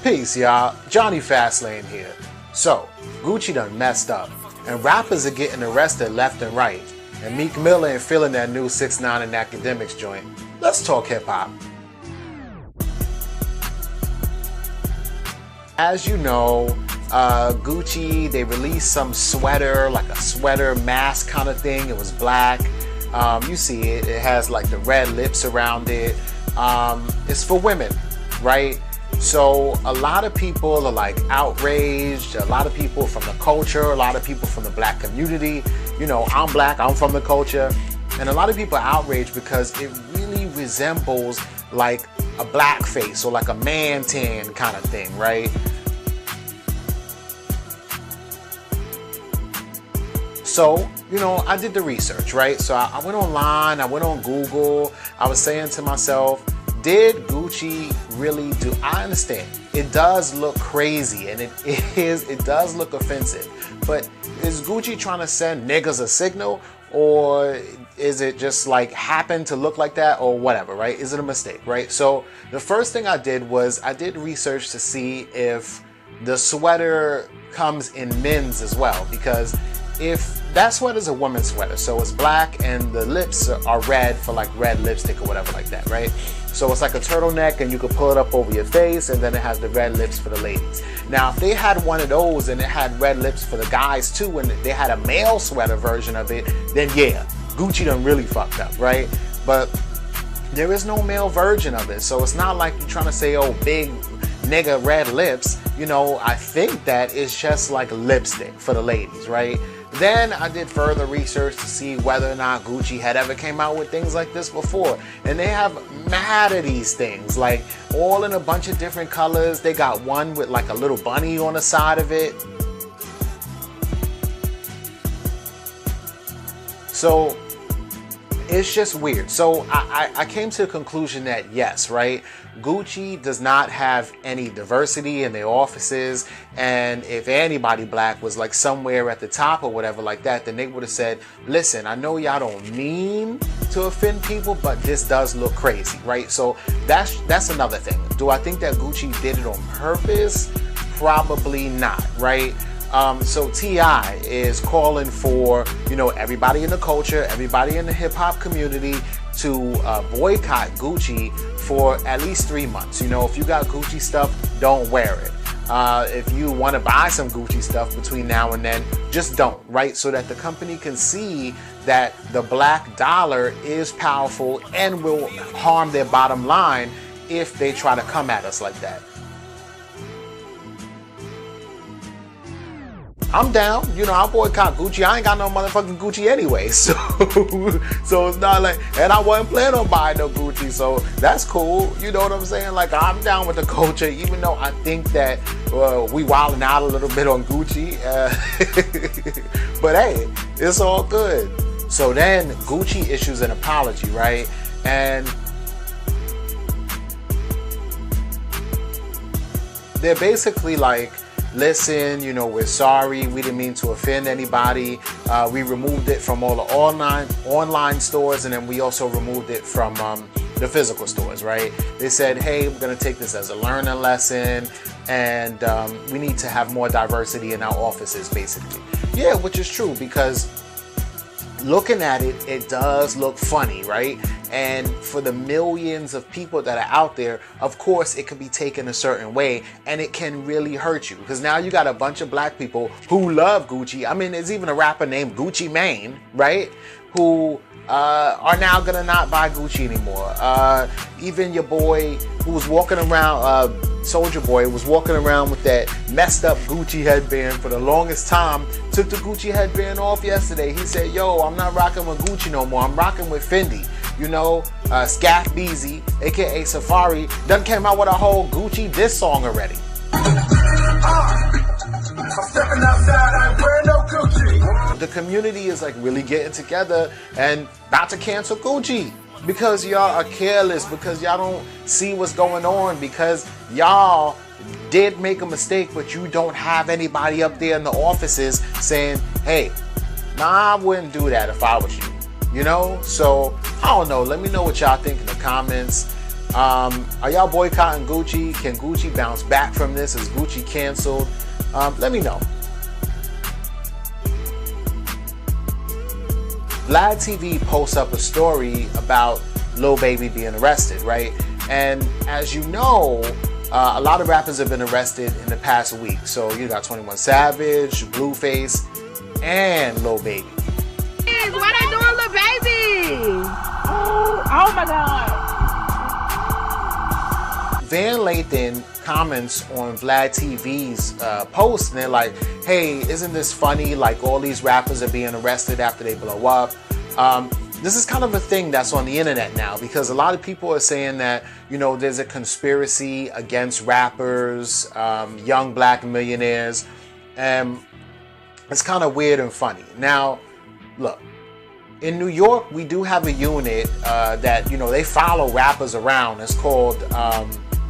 Peace, y'all. Jonny Fastlane here. So, Gucci done messed up, and rappers are getting arrested left and right, and Meek ain't feeling that new 6ix9ine and Akademiks joint. Let's talk hip-hop. As you know, Gucci, they released some sweater, like a sweater mask kind of thing. It was black. You see it. It has like the red lips around it. It's for women, right? So a lot of people are like outraged. A lot of people from the culture, a lot of people from the black community. You know, I'm black, I'm from the culture. And a lot of people are outraged because it really resembles like a blackface or like a man tan kind of thing, right? So, you know, I did the research, right? So I went online, I went on Google. I was saying to myself, did Gucci really do? I understand it does look crazy and it does look offensive, but is Gucci trying to send niggas a signal, or is it just like happened to look like that, or whatever, right? Is it a mistake, right? So the first thing I did was I did research to see if the sweater comes in men's as well, because if that sweater's a woman's sweater, so it's black and the lips are red for like red lipstick or whatever like that, right? So it's like a turtleneck and you can pull it up over your face, and then it has the red lips for the ladies. Now, if they had one of those and it had red lips for the guys too, and they had a male sweater version of it, then yeah, Gucci done really fucked up, right? But there is no male version of it, so it's not like you're trying to say, oh, big nigga red lips. You know, I think that it's just like lipstick for the ladies, right? Then I did further research to see whether or not Gucci had ever came out with things like this before. And they have mad of these things, like all in a bunch of different colors. They got one with like a little bunny on the side of it. So it's just weird. So I came to the conclusion that yes, right, Gucci does not have any diversity in their offices, and if anybody black was like somewhere at the top or whatever like that, then they would have said, listen, I know y'all don't mean to offend people, but this does look crazy, right? So that's another thing. Do I think that Gucci did it on purpose? Probably not, right? So T.I. is calling for, you know, everybody in the culture, everybody in the hip hop community to boycott Gucci for at least 3 months. You know, if you got Gucci stuff, don't wear it. If you want to buy some Gucci stuff between now and then, just don't, right? So that the company can see that the black dollar is powerful and will harm their bottom line if they try to come at us like that. I'm down, you know, I'll boycott Gucci. I ain't got no motherfucking Gucci anyway, so it's not like, and I wasn't planning on buying no Gucci, so that's cool, you know what I'm saying? Like, I'm down with the culture, even though I think that we wilding out a little bit on Gucci, but hey, it's all good. So then Gucci issues an apology, right? And they're basically like, listen, you know, we're sorry. We didn't mean to offend anybody. We removed it from all the online stores, and then we also removed it from the physical stores, right? They said, hey, we're going to take this as a learning lesson, and we need to have more diversity in our offices, basically. Yeah, which is true, because looking at it, it does look funny, right? And for the millions of people that are out there, of course, it could be taken a certain way, and it can really hurt you. Because now you got a bunch of black people who love Gucci. I mean, there's even a rapper named Gucci Mane, right? Who are now gonna not buy Gucci anymore. Even your boy who was walking around, Soldier Boy, was walking around with that messed up Gucci headband for the longest time, took the Gucci headband off yesterday. He said, yo, I'm not rocking with Gucci no more, I'm rocking with Fendi. You know, Scaff Beezy, aka Safari, done came out with a whole Gucci diss song already. I'm stepping outside, I ain't wearing no Gucci. The community is like really getting together and about to cancel Gucci because y'all are careless, because y'all don't see what's going on, because y'all did make a mistake, but you don't have anybody up there in the offices saying, hey, nah, I wouldn't do that if I was you. You know? So, I don't know. Let me know what y'all think in the comments. Are y'all boycotting Gucci? Can Gucci bounce back from this? Is Gucci canceled? Let me know. Vlad TV posts up a story about Lil Baby being arrested, right? And as you know, a lot of rappers have been arrested in the past week. So you got 21 Savage, Blueface, and Lil Baby. Why they doing Lil Baby? Oh my God. Van Lathan comments on Vlad TV's post, and they're like, hey, isn't this funny? Like, all these rappers are being arrested after they blow up. This is kind of a thing that's on the internet now, because a lot of people are saying that, you know, there's a conspiracy against rappers, young black millionaires, and it's kind of weird and funny. Now, look, in New York, we do have a unit that, you know, they follow rappers around. It's called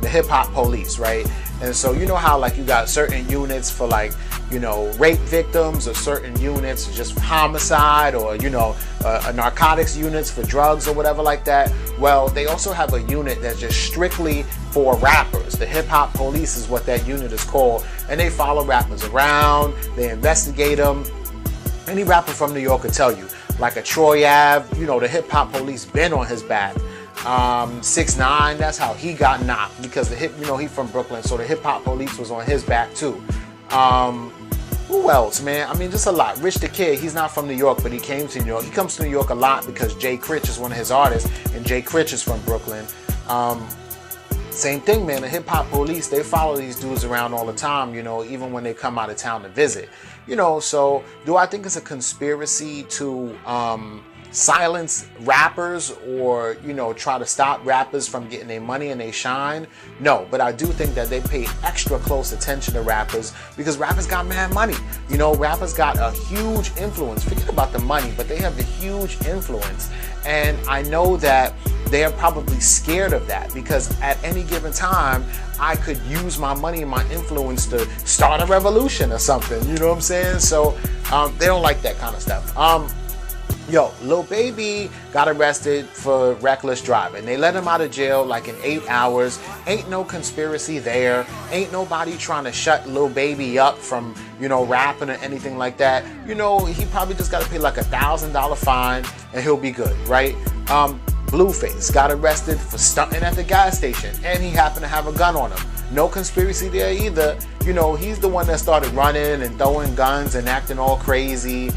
the Hip Hop Police, right? And so you know how, like, you got certain units for, like, you know, rape victims, or certain units just for homicide, or, you know, narcotics units for drugs or whatever like that. Well, they also have a unit that's just strictly for rappers. The Hip Hop Police is what that unit is called, and they follow rappers around, they investigate them. Any rapper from New York could tell you, like a Troy Ave, you know, the Hip Hop Police been on his back. 6ix9ine, that's how he got knocked, because you know, he from Brooklyn, so the Hip Hop Police was on his back too. Who else, man? I mean, just a lot. Rich the Kid, he's not from New York, but he came to New York. He comes to New York a lot because Jay Critch is one of his artists, and Jay Critch is from Brooklyn. Same thing, man. The Hip Hop Police, they follow these dudes around all the time, you know, even when they come out of town to visit. You know, so do I think it's a conspiracy to silence rappers, or, you know, try to stop rappers from getting their money and they shine? No, but I do think that they pay extra close attention to rappers, because rappers got mad money. You know, rappers got a huge influence. Forget about the money, but they have the huge influence. And I know that they're probably scared of that, because at any given time, I could use my money and my influence to start a revolution or something. You know what I'm saying? So they don't like that kind of stuff. Yo, Lil Baby got arrested for reckless driving. They let him out of jail like in 8 hours. Ain't no conspiracy there. Ain't nobody trying to shut Lil Baby up from, you know, rapping or anything like that. You know, he probably just got to pay like $1,000 fine and he'll be good, right? Blueface got arrested for stunting at the gas station, and he happened to have a gun on him. No conspiracy there either. You know, he's the one that started running and throwing guns and acting all crazy.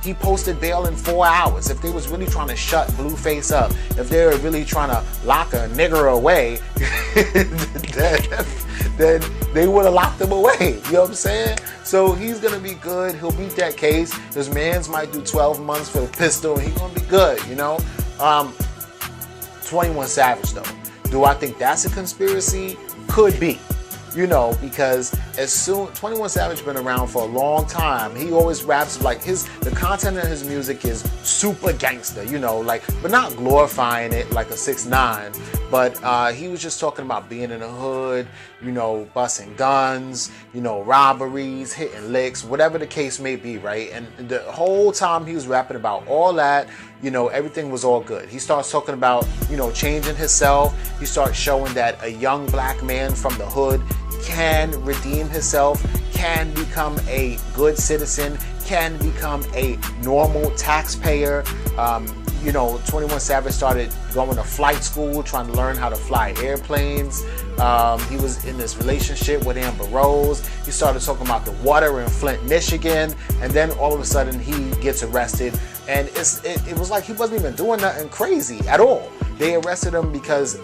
He posted bail in 4 hours. If they was really trying to shut Blueface up, if they were really trying to lock a nigger away, then they would have locked him away. You know what I'm saying? So he's gonna be good. He'll beat that case. His mans might do 12 months for the pistol. He's gonna be good, you know? 21 Savage though. Do I think that's a conspiracy? Could be. You know, because as soon 21 Savage been around for a long time. He always raps like the content of his music is super gangster, you know, like, but not glorifying it like a 6ix9ine. But he was just talking about being in the hood, you know, busting guns, you know, robberies, hitting licks, whatever the case may be, right? And the whole time he was rapping about all that, you know, everything was all good. He starts talking about, you know, changing himself. He starts showing that a young black man from the hood can redeem himself, can become a good citizen, can become a normal taxpayer. You know, 21 Savage started going to flight school, trying to learn how to fly airplanes. He was in this relationship with Amber Rose. He started talking about the water in Flint, Michigan, and then all of a sudden he gets arrested. And it was like he wasn't even doing nothing crazy at all. They arrested him because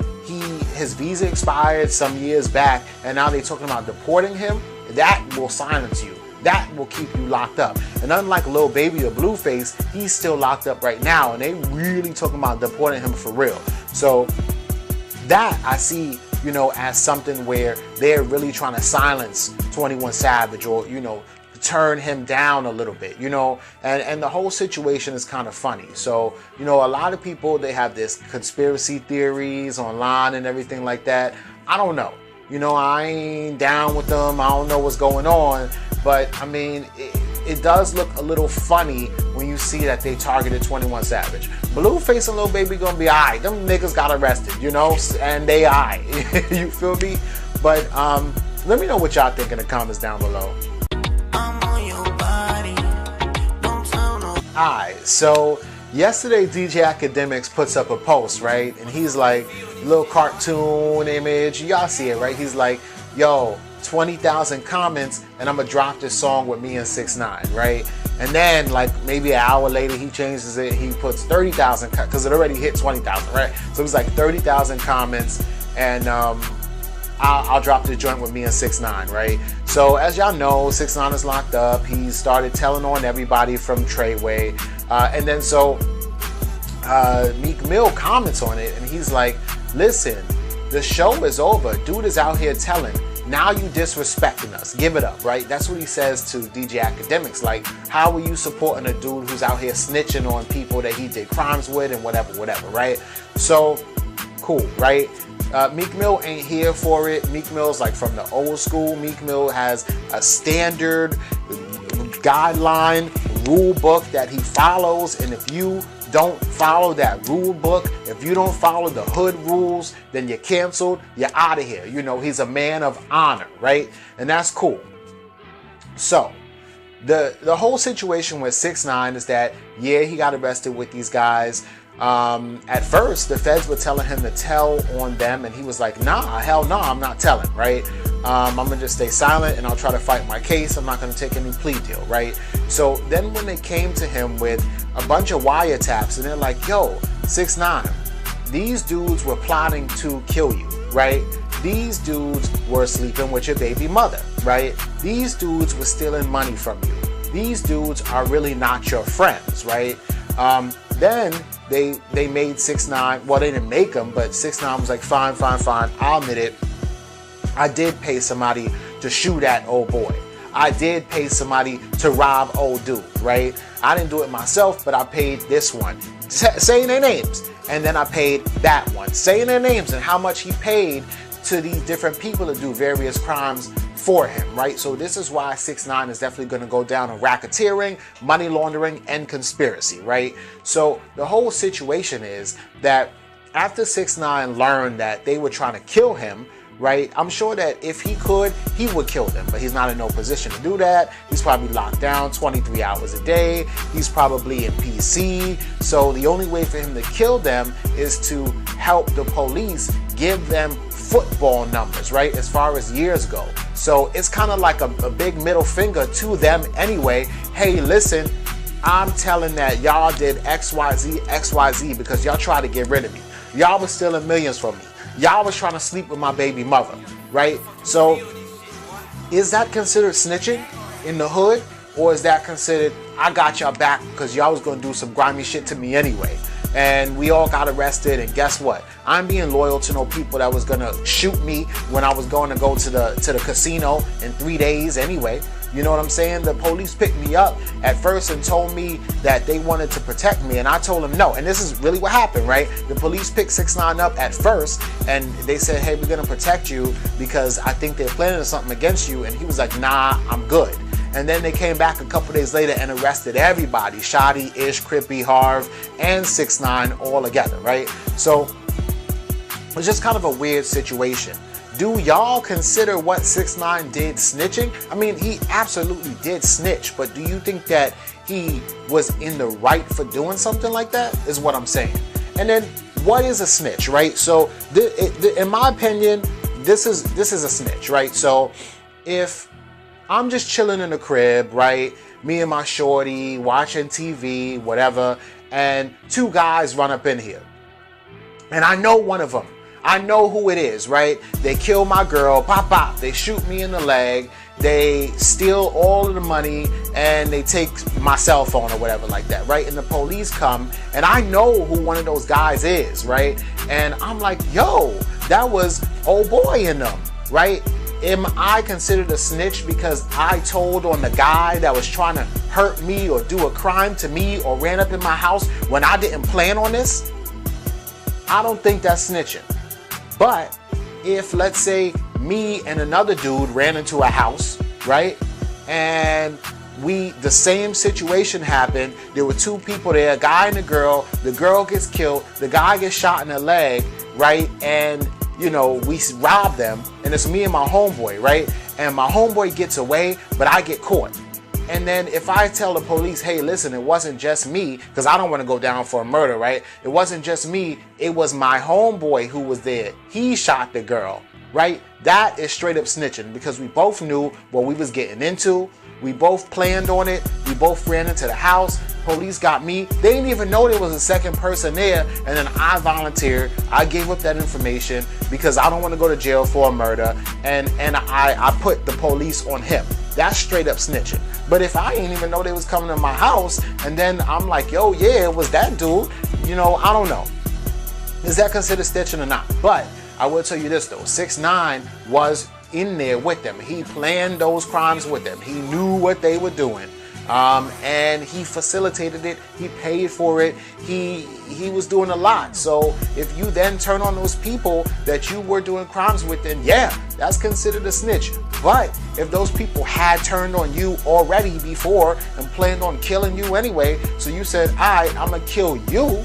his visa expired some years back, and now they're talking about deporting him. That will silence you. That will keep you locked up. And unlike Lil Baby or Blueface, he's still locked up right now, and they really talking about deporting him for real. So that I see, you know, as something where they're really trying to silence 21 Savage, or, you know, turn him down a little bit, you know, and the whole situation is kind of funny. So, you know, a lot of people, they have this conspiracy theories online and everything like that. I don't know. You know, I ain't down with them. I don't know what's going on. But, I mean, it does look a little funny when you see that they targeted 21 Savage. Blueface and Lil Baby gonna be alright. Them niggas got arrested, you know, and they alright. You feel me? But let me know what y'all think in the comments down below. Alright, so yesterday DJ Akademiks puts up a post, right? And he's like, little cartoon image. Y'all see it, right? He's like, yo, 20,000 comments and I'm gonna drop this song with me and 6ix9ine, right? And then like maybe an hour later he changes it, he puts 30,000 because it already hit 20,000, right? So it's like 30,000 comments and I'll drop the joint with me and 6ix9ine, right? So as y'all know, 6ix9ine is locked up. He started telling on everybody from Treyway, and then so Meek Mill comments on it and he's like, listen, the show is over. Dude is out here telling. Now you disrespecting us. Give it up, right? That's what he says to DJ Akademiks. Like, how are you supporting a dude who's out here snitching on people that he did crimes with and whatever, right? So, cool, right? Meek Mill ain't here for it. Meek Mill's like from the old school. Meek Mill has a standard guideline rule book that he follows, and if you don't follow that rule book, if you don't follow the hood rules, then you're canceled, you're out of here. You know, he's a man of honor, right? And that's cool. So the whole situation with 6ix9ine is that, yeah, he got arrested with these guys. At first, the feds were telling him to tell on them, and he was like, nah, hell no, I'm not telling, right? I'm gonna just stay silent and I'll try to fight my case. I'm not gonna take any plea deal, right? So then when they came to him with a bunch of wiretaps and they're like, yo, 6ix9ine, these dudes were plotting to kill you, right? These dudes were sleeping with your baby mother, right? These dudes were stealing money from you. These dudes are really not your friends, right? Then they made 6ix9ine, well, they didn't make him, but 6ix9ine was like, fine, I'll admit it. I did pay somebody to shoot at old boy. I did pay somebody to rob old dude, right? I didn't do it myself, but I paid this one, saying their names. And then I paid that one, saying their names and how much he paid to these different people to do various crimes for him, right? So this is why 6ix9ine is definitely going to go down on racketeering, money laundering, and conspiracy, right? So the whole situation is that after 6ix9ine learned that they were trying to kill him, right? I'm sure that if he could, he would kill them, but he's not in no position to do that. He's probably locked down 23 hours a day. He's probably in PC. So the only way for him to kill them is to help the police give them football numbers, right? As far as years go. So it's kind of like a big middle finger to them anyway. Hey, listen, I'm telling that y'all did XYZ because y'all tried to get rid of me. Y'all was stealing millions from me. Y'all was trying to sleep with my baby mother, right? So is that considered snitching in the hood? Or is that considered, I got y'all back because y'all was going to do some grimy shit to me anyway? And we all got arrested, and guess what? I'm being loyal to no people that was going to shoot me when I was going to go to the casino in 3 days anyway. You know what I'm saying? The police picked me up at first and told me that they wanted to protect me, and I told them no. And this is really what happened, right? The police picked 6ix9ine up at first, and they said, hey, we're gonna protect you because I think they're planning something against you. And he was like, nah, I'm good. And then they came back a couple days later and arrested everybody, Shotty, Ish, Crippy, Harv, and 6ix9ine all together, right? So it's just kind of a weird situation. Do y'all consider what 6ix9ine did snitching? I mean, he absolutely did snitch, but do you think that he was in the right for doing something like that? Is what I'm saying. And then, what is a snitch, right? So, in my opinion, this is a snitch, right? So, if I'm just chilling in the crib, right? Me and my shorty, watching TV, whatever, and two guys run up in here. And I know one of them. I know who it is, right? They kill my girl, pop, pop. They shoot me in the leg. They steal all of the money and they take my cell phone or whatever like that, right? And the police come and I know who one of those guys is, right? And I'm like, yo, that was old boy in them, right? Am I considered a snitch because I told on the guy that was trying to hurt me or do a crime to me or ran up in my house when I didn't plan on this? I don't think that's snitching. But if, let's say, me and another dude ran into a house, right? And the same situation happened. There were two people there, a guy and a girl. The girl gets killed. The guy gets shot in the leg, right? And, you know, we rob them. And it's me and my homeboy, right? And my homeboy gets away, but I get caught. And then if I tell the police, hey, listen, it wasn't just me, because I don't want to go down for a murder, right? It wasn't just me. It was my homeboy who was there. He shot the girl, right? That is straight up snitching, because we both knew what we was getting into. We both planned on it. We both ran into the house. Police got me. They didn't even know there was a second person there. And then I volunteered. I gave up that information because I don't want to go to jail for a murder. And I put the police on him. That's straight up snitching. But if I didn't even know they was coming to my house, and then I'm like, yo, yeah, it was that dude. You know, I don't know. Is that considered snitching or not? But I will tell you this though, 6ix9ine was in there with them. He planned those crimes with them. He knew what they were doing. And he facilitated it. He paid for it. He was doing a lot. So if you then turn on those people that you were doing crimes with, then yeah, that's considered a snitch. But if those people had turned on you already before and planned on killing you anyway, so you said, all right, I'm gonna kill you,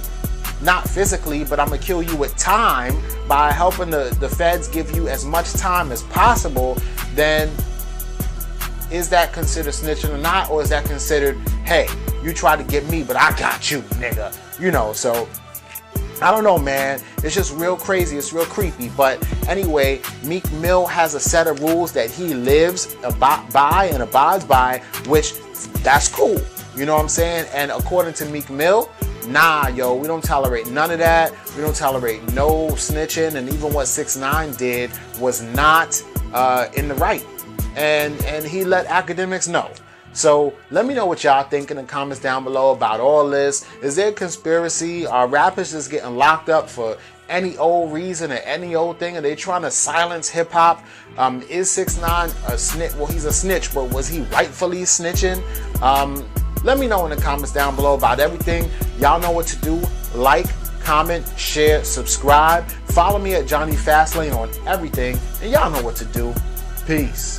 not physically, but I'm gonna kill you with time by helping the feds give you as much time as possible, then is that considered snitching or not? Or is that considered, hey, you tried to get me, but I got you, nigga? You know, so I don't know, man. It's just real crazy. It's real creepy. But anyway, Meek Mill has a set of rules that he lives by and abides by, which that's cool. You know what I'm saying? And according to Meek Mill, nah, yo, we don't tolerate none of that. We don't tolerate no snitching. And even what 6ix9ine did was not in the right. And he let Akademiks know. So let me know what y'all think in the comments down below about all this. Is there a conspiracy? Are rappers just getting locked up for any old reason or any old thing? Are they trying to silence hip hop? Is 6ix9ine a snitch? Well, he's a snitch, but was he rightfully snitching? Let me know in the comments down below about everything. Y'all know what to do. Like, comment, share, subscribe. Follow me at Jonny Fastlane on everything. And y'all know what to do. Peace.